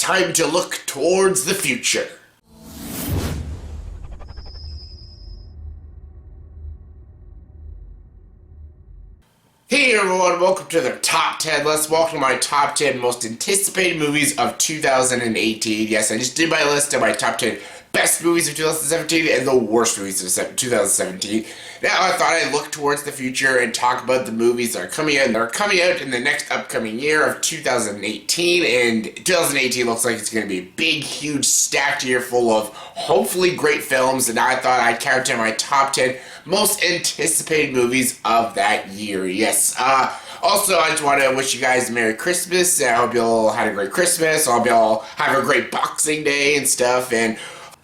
time to look towards the future. Hey everyone, welcome to the Top 10 list. Welcome to my Top 10 most anticipated movies of 2018. Yes, I just did my list of my Top 10 best movies of 2017 and the worst movies of 2017. Now I thought I'd look towards the future and talk about the movies that are coming out. And they're coming out in the next upcoming year of 2018. And 2018 looks like it's going to be a big, huge, stacked year full of hopefully great films. And I thought I'd count down my Top 10 most anticipated movies of that year. Yes. Also, I just want to wish you guys a Merry Christmas. I hope you all had a great Christmas. I hope you all have a great Boxing Day and stuff. And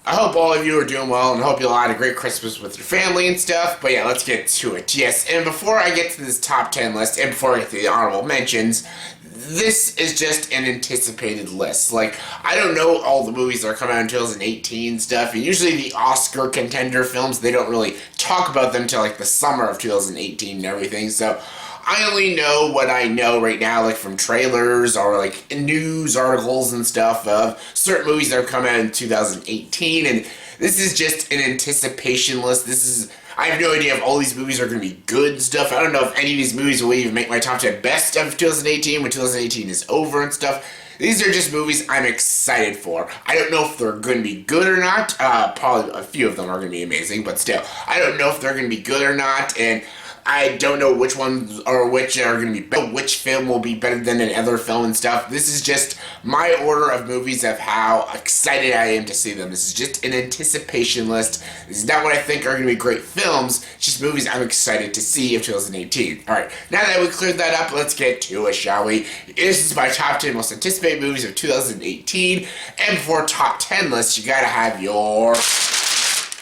I hope all of you are doing well, and hope you all had a great Christmas with your family and stuff. But yeah, let's get to it. Yes, and before I get to this top 10 list, and before I get to the honorable mentions, this is just an anticipated list. Like, I don't know all the movies that are coming out in 2018 and stuff, and usually the Oscar contender films, they don't really talk about them till like the summer of 2018 and everything, so I only know what I know right now, like from trailers or like news articles and stuff of certain movies that are coming out in 2018, and this is just an anticipation list. I have no idea if all these movies are going to be good and stuff. I don't know if any of these movies will even make my top 10 best of 2018 when 2018 is over and stuff. These are just movies I'm excited for. I don't know if they're going to be good or not. Probably a few of them are going to be amazing, but still, I don't know if they're going to be good or not, and I don't know which ones or which are going to be better, which film will be better than another film and stuff. This is just my order of movies of how excited I am to see them. This is just an anticipation list. This is not what I think are going to be great films. It's just movies I'm excited to see of 2018. Alright, now that we cleared that up, let's get to it, shall we? This is my top 10 most anticipated movies of 2018. And for top 10 lists, you gotta have your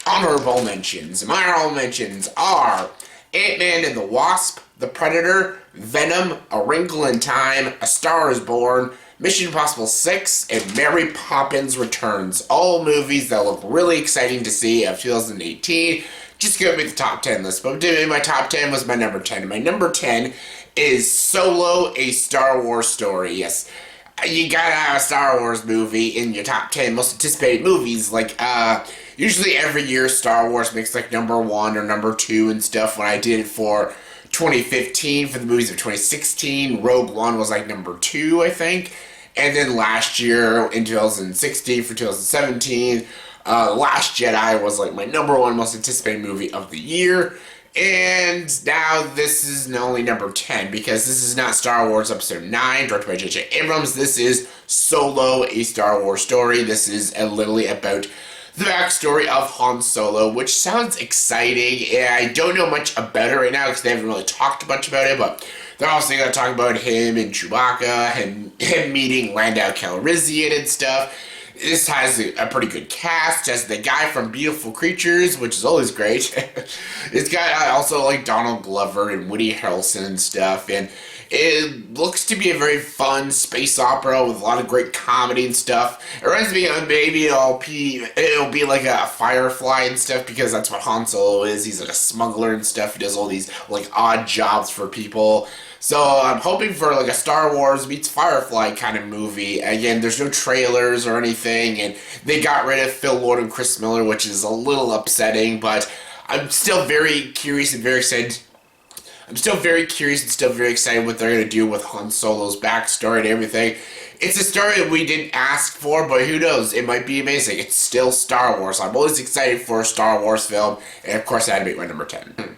honorable mentions. My honorable mentions are Ant-Man and the Wasp, The Predator, Venom, A Wrinkle in Time, A Star is Born, Mission Impossible 6, and Mary Poppins Returns. All movies that look really exciting to see of 2018. Just give me the top 10 list. But my top 10 was my number 10. My number 10 is Solo, A Star Wars Story. Yes, you gotta have a Star Wars movie in your top 10 most anticipated movies. Like, usually every year Star Wars makes like number 1 or number 2 and stuff. When I did it for 2015 for the movies of 2016, Rogue One was like number 2, I think. And then last year in 2016 for 2017, Last Jedi was like my number 1 most anticipated movie of the year. And now this is only number 10 because this is not Star Wars Episode 9 directed by J.J. Abrams. This is Solo, A Star Wars Story. This is literally about the backstory of Han Solo, which sounds exciting. And I don't know much about it right now because they haven't really talked much about it, but they're also going to talk about him and Chewbacca and him meeting Lando Calrissian and stuff. This has a pretty good cast. It has the guy from Beautiful Creatures, which is always great. It's got also like Donald Glover and Woody Harrelson and stuff. And it looks to be a very fun space opera with a lot of great comedy and stuff. It reminds me of maybe it'll be like a Firefly and stuff because that's what Han Solo is. He's like a smuggler and stuff. He does all these like odd jobs for people. So I'm hoping for like a Star Wars meets Firefly kind of movie. Again, there's no trailers or anything, and they got rid of Phil Lord and Chris Miller, which is a little upsetting, but I'm still very curious and very excited. I'm still very curious and still very excited what they're going to do with Han Solo's backstory and everything. It's a story that we didn't ask for, but who knows? It might be amazing. It's still Star Wars. I'm always excited for a Star Wars film, and of course I had to make my number 10.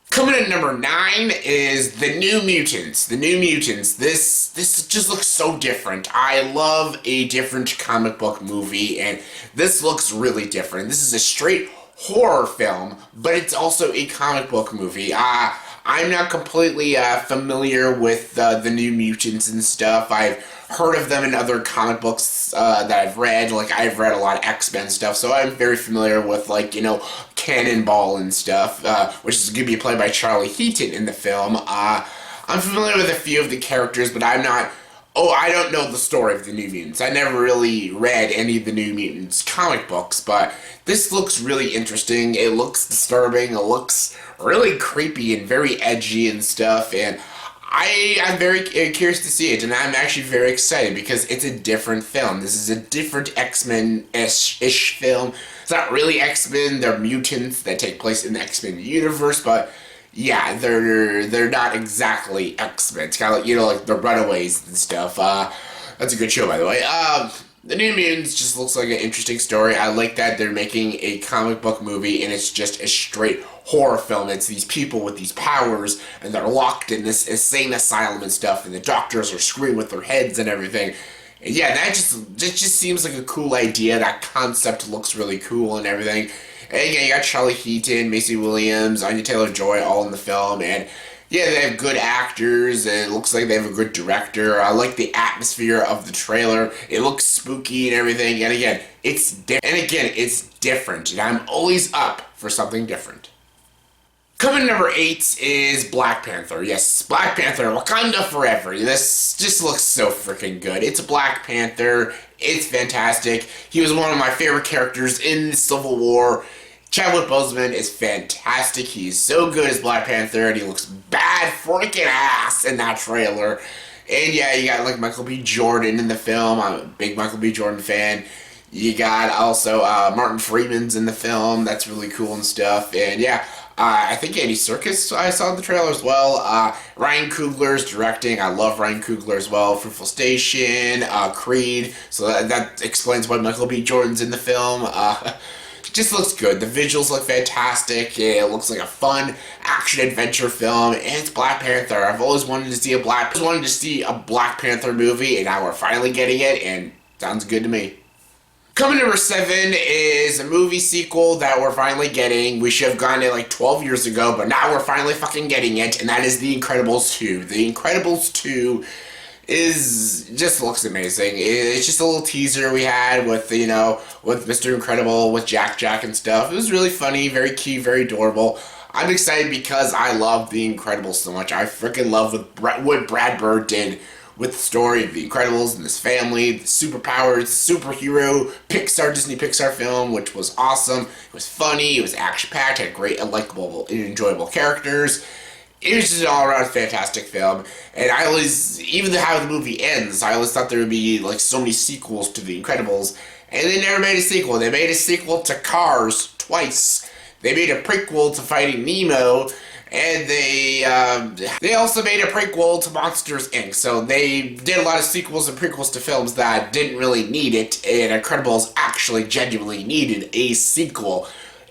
Coming in at number 9 is The New Mutants. The New Mutants. This just looks so different. I love a different comic book movie, and this looks really different. This is a straight horror film, but it's also a comic book movie. I'm not completely familiar with the New Mutants and stuff. I've heard of them in other comic books that I've read. Like, I've read a lot of X-Men stuff, so I'm very familiar with, like, you know, Cannonball and stuff, which is going to be played by Charlie Heaton in the film. I'm familiar with a few of the characters, but I'm not... Oh, I don't know the story of the New Mutants. I never really read any of the New Mutants comic books, but this looks really interesting. It looks disturbing. It looks really creepy and very edgy and stuff, and I'm very curious to see it, and I'm actually very excited because it's a different film. This is a different X-Men-ish film. It's not really X-Men; they're mutants that take place in the X-Men universe, but yeah, they're not exactly X-Men. It's kind of like, like the Runaways and stuff. That's a good show, by the way. The New Mutants just looks like an interesting story. I like that they're making a comic book movie and it's just a straight horror film. It's these people with these powers and they're locked in this insane asylum and stuff, and the doctors are screaming with their heads and everything. And yeah, that just seems like a cool idea. That concept looks really cool and everything. And yeah, you got Charlie Heaton, Macy Williams, Anya Taylor-Joy all in the film, and yeah, they have good actors, and it looks like they have a good director. I like the atmosphere of the trailer. It looks spooky and everything, and again, it's different, and I'm always up for something different. Coming number 8 is Black Panther. Yes, Black Panther, Wakanda Forever. This just looks so freaking good. It's Black Panther. It's fantastic. He was one of my favorite characters in the Civil War. Chadwick Boseman is fantastic. He's so good as Black Panther, and he looks bad freaking ass in that trailer. And yeah, you got like Michael B. Jordan in the film. I'm a big Michael B. Jordan fan. You got also Martin Freeman's in the film. That's really cool and stuff. And yeah, I think Andy Serkis I saw in the trailer as well. Ryan Coogler's directing. I love Ryan Coogler as well. Fruitful Station, Creed. So that explains why Michael B. Jordan's in the film. It just looks good. The visuals look fantastic. It looks like a fun action-adventure film. And it's Black Panther. I've always wanted to see a Black Panther movie, and now we're finally getting it, and sounds good to me. Coming number 7 is a movie sequel that we're finally getting. We should have gotten it like 12 years ago, but now we're finally fucking getting it, and that is The Incredibles 2. The Incredibles 2 just looks amazing. It's just a little teaser we had with, with Mr. Incredible, with Jack and stuff. It was really funny, very cute, very adorable. I'm excited because I love The Incredibles so much. I freaking love what Brad Bird did with the story of The Incredibles and this family, the superpowers, superhero, Disney Pixar film, which was awesome. It was funny, it was action-packed, had great, likable, and enjoyable characters. It was just an all-around fantastic film, and I always, even how the movie ends, I always thought there would be, like, so many sequels to The Incredibles, and they never made a sequel. They made a sequel to Cars twice. They made a prequel to Finding Nemo, and they also made a prequel to Monsters, Inc. So they did a lot of sequels and prequels to films that didn't really need it, and Incredibles actually genuinely needed a sequel.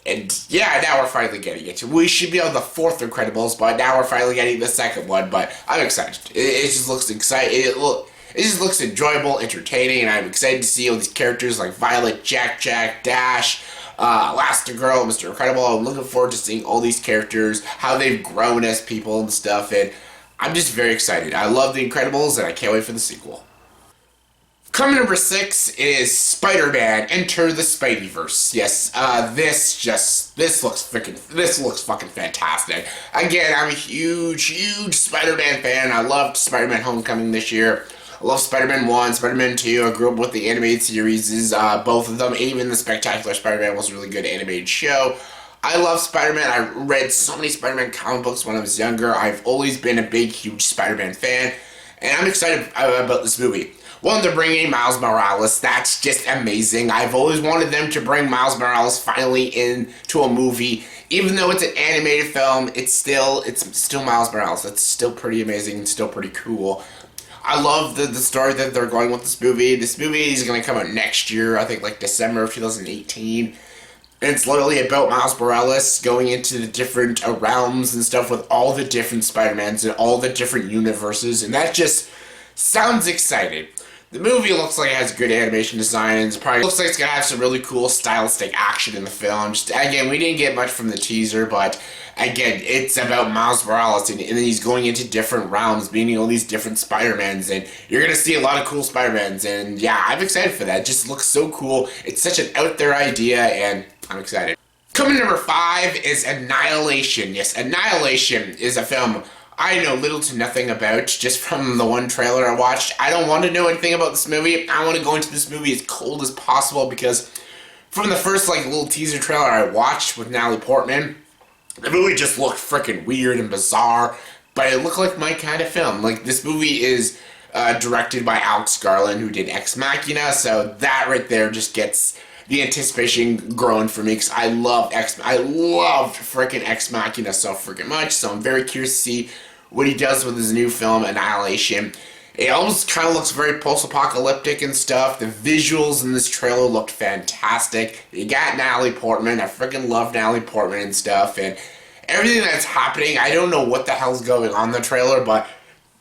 And yeah, now we're finally getting it. We should be on the 4th Incredibles, but now we're finally getting the 2nd one, but I'm excited. It just looks exciting. It just looks enjoyable, entertaining, and I'm excited to see all these characters like Violet, Jack, Dash, Elastigirl, Mr. Incredible. I'm looking forward to seeing all these characters, how they've grown as people and stuff, and I'm just very excited. I love The Incredibles, and I can't wait for the sequel. Coming number 6 is SpiderMan Enter the SpiderVerse. Yes, this looks fucking fantastic. Again, I'm a huge Spider-Man fan. I loved Spider-Man Homecoming this year. I love Spider-Man 1, Spider-Man 2. I grew up with the animated series, both of them. Even the Spectacular Spider-Man was a really good animated show. I love Spider-Man. I read so many Spider-Man comic books when I was younger. I've always been a big, huge Spider-Man fan, and I'm excited about this movie. One, they're bringing Miles Morales. That's just amazing. I've always wanted them to bring Miles Morales finally into a movie. Even though it's an animated film, it's still Miles Morales. That's still pretty amazing and still pretty cool. I love the story that they're going with this movie. This movie is going to come out next year, I think like December of 2018. And it's literally about Miles Morales going into the different realms and stuff with all the different Spider-Mans and all the different universes. And that just sounds exciting. The movie looks like it has good animation design, and it probably looks like it's going to have some really cool stylistic action in the film. Just, again, we didn't get much from the teaser, but again, it's about Miles Morales, and then he's going into different realms, meeting all these different Spider-Mans, and you're going to see a lot of cool Spider-Mans, and yeah, I'm excited for that. It just looks so cool. It's such an out-there idea, and I'm excited. Coming number 5 is Annihilation. Yes, Annihilation is a film I know little to nothing about, just from the one trailer I watched. I don't want to know anything about this movie. I want to go into this movie as cold as possible, because from the first little teaser trailer I watched with Natalie Portman, the movie just looked freaking weird and bizarre. but it looked like my kind of film. Like, this movie is directed by Alex Garland, who did Ex Machina, so that right there just gets the anticipation growing for me, because I loved freaking Ex Machina so freaking much, so I'm very curious to see what he does with his new film, Annihilation. It almost kind of looks very post-apocalyptic and stuff. The visuals in this trailer looked fantastic. You got Natalie Portman. I freaking love Natalie Portman and stuff, and everything that's happening, I don't know what the hell's going on in the trailer, but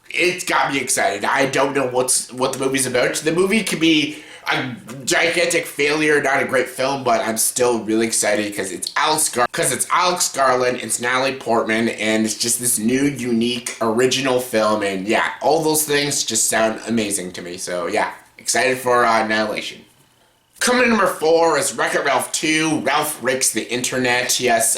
it's got me excited. I don't know what the movie's about. The movie could be a gigantic failure, not a great film, but I'm still really excited because it's Alex Garland, it's Natalie Portman, and it's just this new, unique, original film, and yeah, all those things just sound amazing to me. So yeah, excited for Annihilation. Coming in number 4 is WreckIt Ralph 2. Ralph Breaks the Internet. Yes,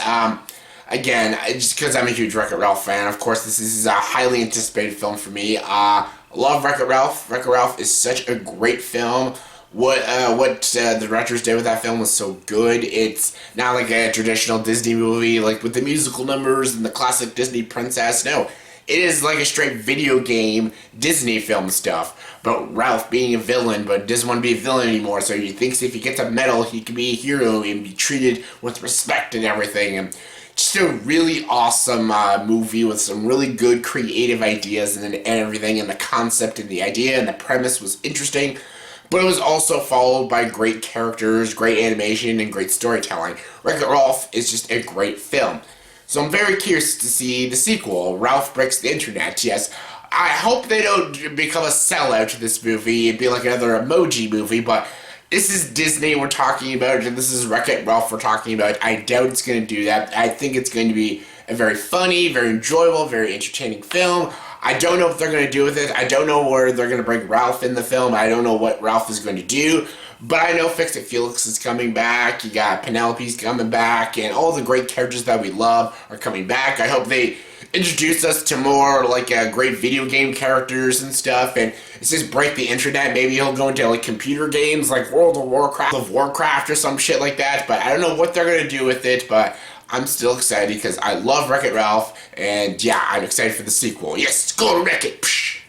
again, just because I'm a huge WreckIt Ralph fan, of course, this is a highly anticipated film for me. I love WreckIt Ralph. WreckIt Ralph is such a great film. What the directors did with that film was so good. It's not like a traditional Disney movie, like with the musical numbers and the classic Disney princess. No, it is like a straight video game Disney film stuff. But Ralph being a villain, but doesn't want to be a villain anymore, so he thinks if he gets a medal, he can be a hero and be treated with respect and everything. And just a really awesome movie with some really good creative ideas and everything, and the concept and the idea and the premise was interesting. But it was also followed by great characters, great animation, and great storytelling. WreckIt Ralph is just a great film. So I'm very curious to see the sequel, Ralph Breaks the Internet. Yes, I hope they don't become a sellout to this movie. It'd be like another emoji movie, but this is Disney we're talking about, and this is WreckIt Ralph we're talking about. I doubt it's going to do that. I think it's going to be a very funny, very enjoyable, very entertaining film. I don't know what they're going to do with it. I don't know where they're going to bring Ralph in the film. I don't know what Ralph is going to do. But I know Fix-It Felix is coming back. You got Penelope's coming back. And all the great characters that we love are coming back. I hope they introduce us to more like great video game characters and stuff. And it says break the internet. Maybe he'll go into like computer games like World of Warcraft or some shit like that. But I don't know what they're going to do with it. But I'm still excited because I love WreckIt Ralph, and yeah, I'm excited for the sequel. Yes, go to WreckIt! Psh.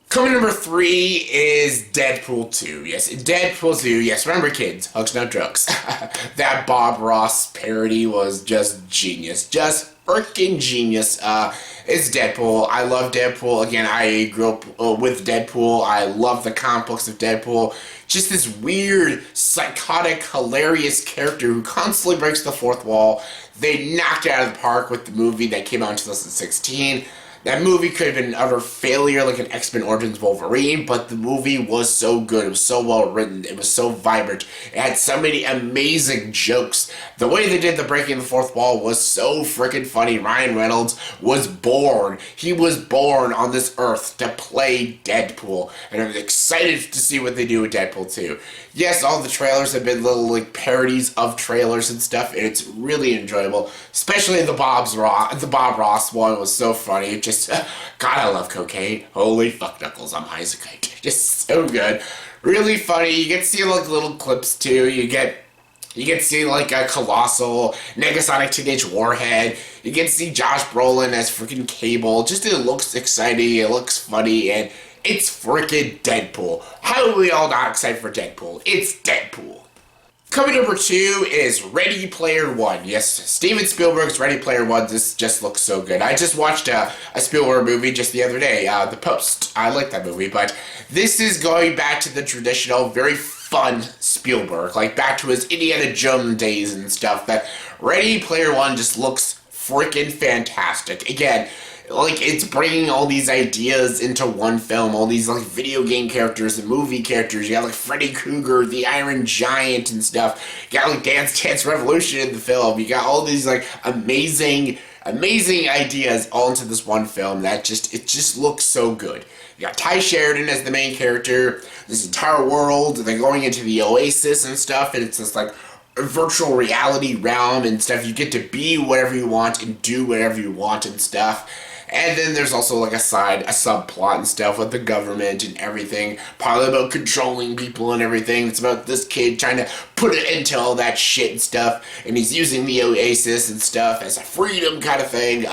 Coming number 3 is Deadpool 2. Yes, Deadpool 2. Yes, remember kids, hugs not drugs. That Bob Ross parody was just genius. Just freaking genius. It's Deadpool. I love Deadpool. Again, I grew up with Deadpool. I love the comic books of Deadpool. Just this weird, psychotic, hilarious character who constantly breaks the fourth wall. They knocked it out of the park with the movie that came out in 2016. That movie could have been an utter failure, like an X-Men Origins Wolverine, but the movie was so good. It was so well written. It was so vibrant. It had so many amazing jokes. The way they did the breaking the fourth wall was so freaking funny. Ryan Reynolds was born. He was born on this earth to play Deadpool, and I'm excited to see what they do with Deadpool 2. Yes, all the trailers have been little like parodies of trailers and stuff, and it's really enjoyable. Especially the Bob Ross one was so funny. It just, God, I love cocaine. Holy fuck knuckles, I'm high as a kite. Just so good. Really funny. You get to see like little clips too. You get to see like a Colossal, Negasonic Teenage Warhead. You get to see Josh Brolin as freaking Cable. Just it looks exciting. It looks funny, and it's freaking Deadpool. How are we all not excited for Deadpool? It's Deadpool. Coming number 2 is Ready Player One. Yes, Steven Spielberg's Ready Player One. This just looks so good. I just watched a Spielberg movie just the other day, The Post. I like that movie, but this is going back to the traditional, very fun Spielberg, like back to his Indiana Jones days and stuff. That Ready Player One just looks freaking fantastic. Again, like, it's bringing all these ideas into one film, all these, like, video game characters and movie characters. You got, like, Freddy Krueger, the Iron Giant and stuff. You got, like, Dance Dance Revolution in the film. You got all these, like, amazing ideas all into this one film that it just looks so good. You got Ty Sheridan as the main character, this entire world, they're going into the Oasis and stuff, and it's this, like, virtual reality realm and stuff. You get to be whatever you want and do whatever you want and stuff. And then there's also like a subplot and stuff with the government and everything. Probably about controlling people and everything. It's about this kid trying to put it into all that shit and stuff. And he's using the Oasis and stuff as a freedom kind of thing.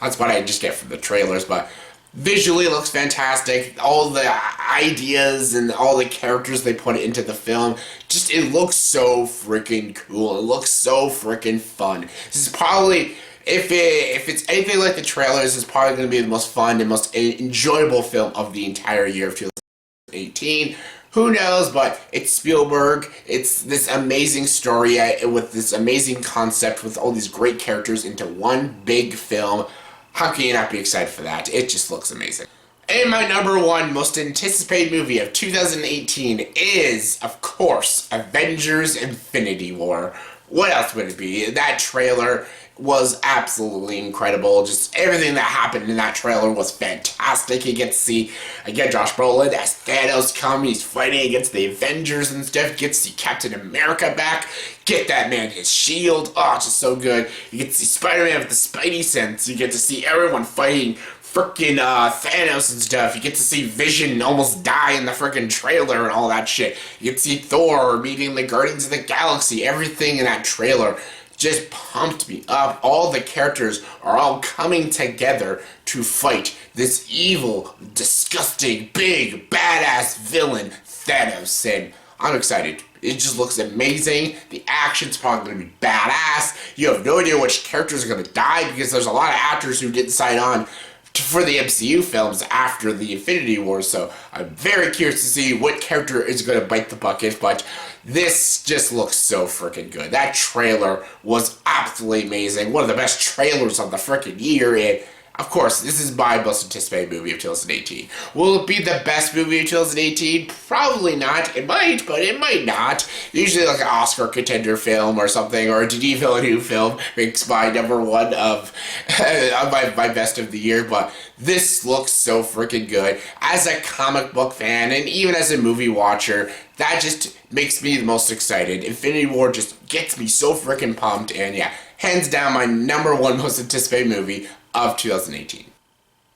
That's what I just get from the trailers, but visually it looks fantastic. All the ideas and all the characters they put into the film, just it looks so freaking cool. It looks so freaking fun. This is probably, if it's anything like the trailers, it's probably going to be the most fun and most enjoyable film of the entire year of 2018. Who knows, but it's Spielberg. It's this amazing story with this amazing concept with all these great characters into one big film. How can you not be excited for that? It just looks amazing. And my number one most anticipated movie of 2018 is, of course, Avengers Infinity War. What else would it be? That trailer was absolutely incredible. Just everything that happened in that trailer was fantastic. You get to see, again, Josh Brolin as Thanos come. He's fighting against the Avengers and stuff. You get to see Captain America back. Get that man his shield. Oh, it's just so good. You get to see Spider-Man with the Spidey sense. You get to see everyone fighting frickin' Thanos and stuff. You get to see Vision almost die in the frickin' trailer and all that shit. You get to see Thor meeting the Guardians of the Galaxy. Everything in that trailer just pumped me up. All the characters are all coming together to fight this evil, disgusting, big, badass villain, Thanos. And I'm excited. It just looks amazing. The action's probably going to be badass. You have no idea which characters are going to die because there's a lot of actors who didn't sign on for the MCU films after the Infinity War, so I'm very curious to see what character is going to bite the bucket, but this just looks so freaking good. That trailer was absolutely amazing. One of the best trailers of the freaking year, and of course, this is my most anticipated movie of 2018. Will it be the best movie of 2018? Probably not. It might, but it might not. Usually like an Oscar contender film or something, or a Denis Villeneuve film makes my number one of my best of the year, but this looks so freaking good. As a comic book fan, and even as a movie watcher, that just makes me the most excited. Infinity War just gets me so freaking pumped, and yeah, hands down my number one most anticipated movie of 2018.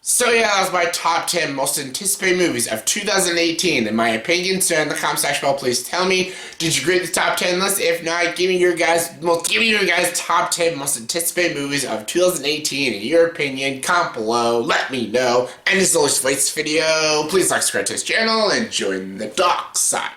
So yeah, that was my top 10 most anticipated movies of 2018. In my opinion, so in the comment section below, please tell me, did you agree with the top 10 list? If not, give me your guys' top 10 most anticipated movies of 2018 in your opinion. Comment below, let me know. And as always, for this video, please like, subscribe to this channel, and join the dark side.